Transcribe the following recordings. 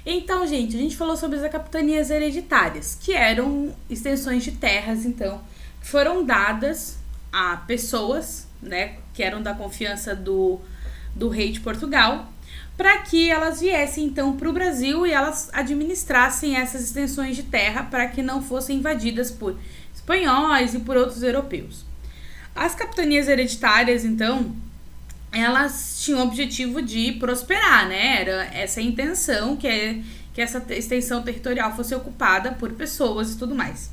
Então, gente, a gente falou sobre as capitanias hereditárias, que eram extensões de terras, então, que foram dadas a pessoas, né, que eram da confiança do rei de Portugal, para que elas viessem, então, para o Brasil e elas administrassem essas extensões de terra para que não fossem invadidas por espanhóis e por outros europeus. As capitanias hereditárias, então, elas tinham o objetivo de prosperar, né? Era essa a intenção, que essa extensão territorial fosse ocupada por pessoas e tudo mais.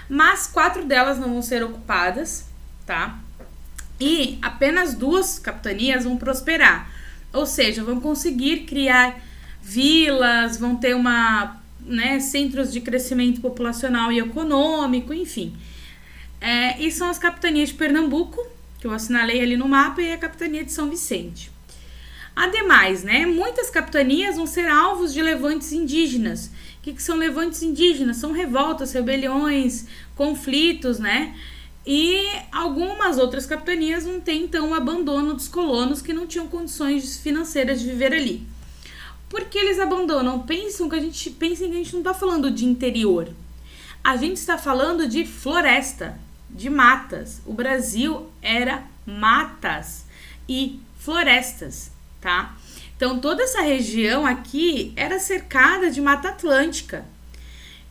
Mas 4 delas não vão ser ocupadas, tá? E apenas 2 capitanias vão prosperar. Ou seja, vão conseguir criar vilas, vão ter centros de crescimento populacional e econômico, enfim. E são as capitanias de Pernambuco, que eu assinalei ali no mapa, e a capitania de São Vicente. Ademais, né, muitas capitanias vão ser alvos de levantes indígenas. O que são levantes indígenas? São revoltas, rebeliões, conflitos, né? E algumas outras capitanias vão ter, então, o abandono dos colonos que não tinham condições financeiras de viver ali. Por que eles abandonam? Pensem que a gente não está falando de interior. A gente está falando de floresta, de matas. O Brasil era matas e florestas, tá? Então, toda essa região aqui era cercada de Mata Atlântica.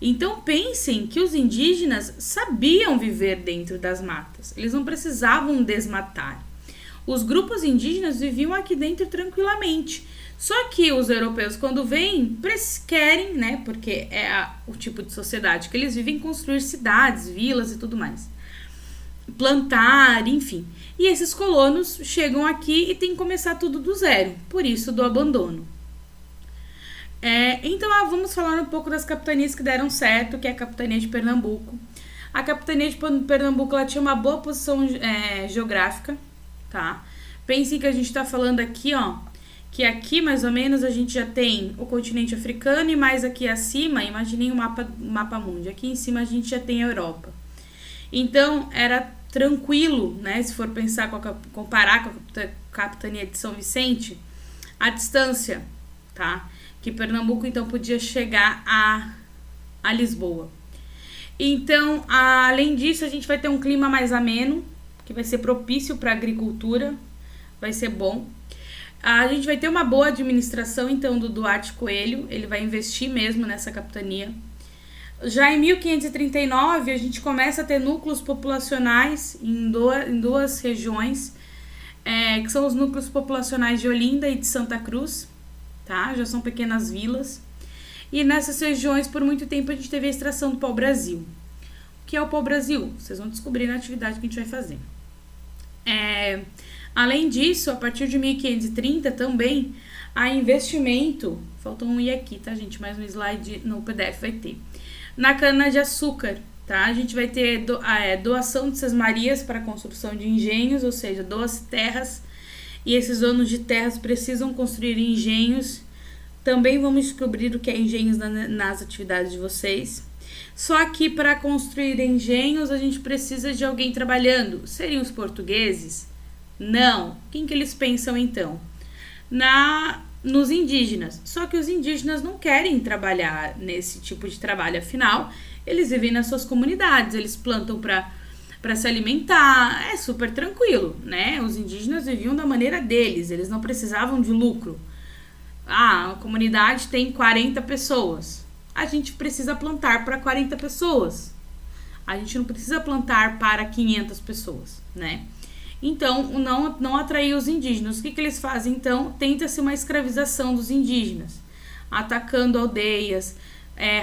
Então, pensem que os indígenas sabiam viver dentro das matas. Eles não precisavam desmatar. Os grupos indígenas viviam aqui dentro tranquilamente. Só que os europeus, quando vêm, querem, né? Porque é o tipo de sociedade que eles vivem, construir cidades, vilas e tudo mais. Plantar, enfim. E esses colonos chegam aqui e tem que começar tudo do zero. Por isso, do abandono. Então, vamos falar um pouco das capitanias que deram certo, que é a capitania de Pernambuco. A capitania de Pernambuco, ela tinha uma boa posição geográfica, tá? Pensem que a gente tá falando aqui, ó, que aqui mais ou menos a gente já tem o continente africano e mais aqui acima, imaginem o mapa mundi, aqui em cima a gente já tem a Europa. Então, era tranquilo, né, se for pensar, comparar com a capitania de São Vicente, a distância, tá? Que Pernambuco, então, podia chegar a Lisboa. Então, além disso, a gente vai ter um clima mais ameno, que vai ser propício para a agricultura, vai ser bom. A gente vai ter uma boa administração, então, do Duarte Coelho, ele vai investir mesmo nessa capitania. Já em 1539, a gente começa a ter núcleos populacionais em duas regiões, que são os núcleos populacionais de Olinda e de Santa Cruz, tá? Já são pequenas vilas. E nessas regiões, por muito tempo, a gente teve a extração do pau-brasil. O que é o pau-brasil? Vocês vão descobrir na atividade que a gente vai fazer. Além disso, a partir de 1530 também, há investimento, faltou um i aqui, tá, gente? Mais um slide no PDF vai ter. Na cana-de-açúcar, tá? A gente vai ter doação de sesmarias para a construção de engenhos, ou seja, doa-se terras, e esses donos de terras precisam construir engenhos. Também vamos descobrir o que é engenhos nas atividades de vocês. Só que para construir engenhos, a gente precisa de alguém trabalhando. Seriam os portugueses? Não. Quem que eles pensam, então? Nos indígenas. Só que os indígenas não querem trabalhar nesse tipo de trabalho. Afinal, eles vivem nas suas comunidades, eles plantam para se alimentar, é super tranquilo, né? Os indígenas viviam da maneira deles, eles não precisavam de lucro. A comunidade tem 40 pessoas. A gente precisa plantar para 40 pessoas. A gente não precisa plantar para 500 pessoas, né? Então, não atrair os indígenas. O que eles fazem, então? Tenta-se uma escravização dos indígenas, atacando aldeias,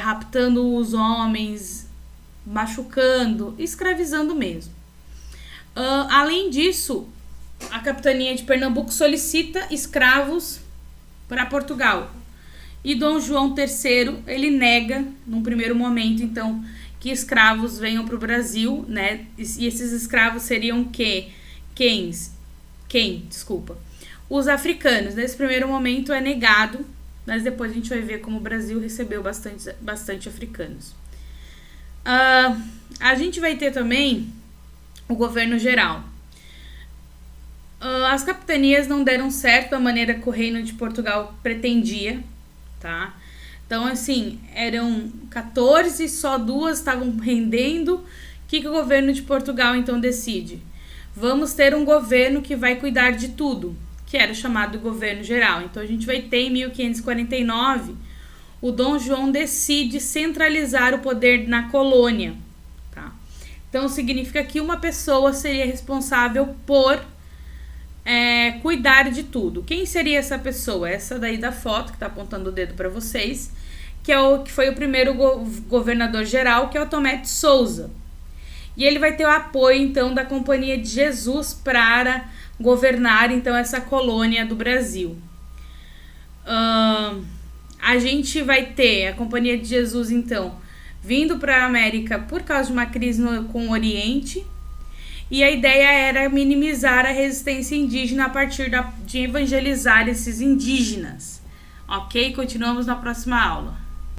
raptando os homens, machucando, escravizando mesmo. Além disso, a capitania de Pernambuco solicita escravos para Portugal. E Dom João III, ele nega, num primeiro momento, então, que escravos venham para o Brasil, né? E esses escravos seriam quem? Os africanos. Nesse primeiro momento é negado, mas depois a gente vai ver como o Brasil recebeu bastante africanos. A gente vai ter também o governo geral. As capitanias não deram certo da maneira que o Reino de Portugal pretendia, tá? Então, assim, eram 14, só 2 estavam rendendo. O que o governo de Portugal, então, decide? Vamos ter um governo que vai cuidar de tudo, que era o chamado governo geral. Então, a gente vai ter, em 1549, o Dom João decide centralizar o poder na colônia. Tá? Então, significa que uma pessoa seria responsável por cuidar de tudo. Quem seria essa pessoa? Essa daí da foto, que está apontando o dedo para vocês, que foi o primeiro governador geral, que é o Tomé de Souza. E ele vai ter o apoio, então, da Companhia de Jesus para governar, então, essa colônia do Brasil. A gente vai ter a Companhia de Jesus, então, vindo para a América por causa de uma crise com o Oriente. E a ideia era minimizar a resistência indígena a partir de evangelizar esses indígenas. Ok? Continuamos na próxima aula.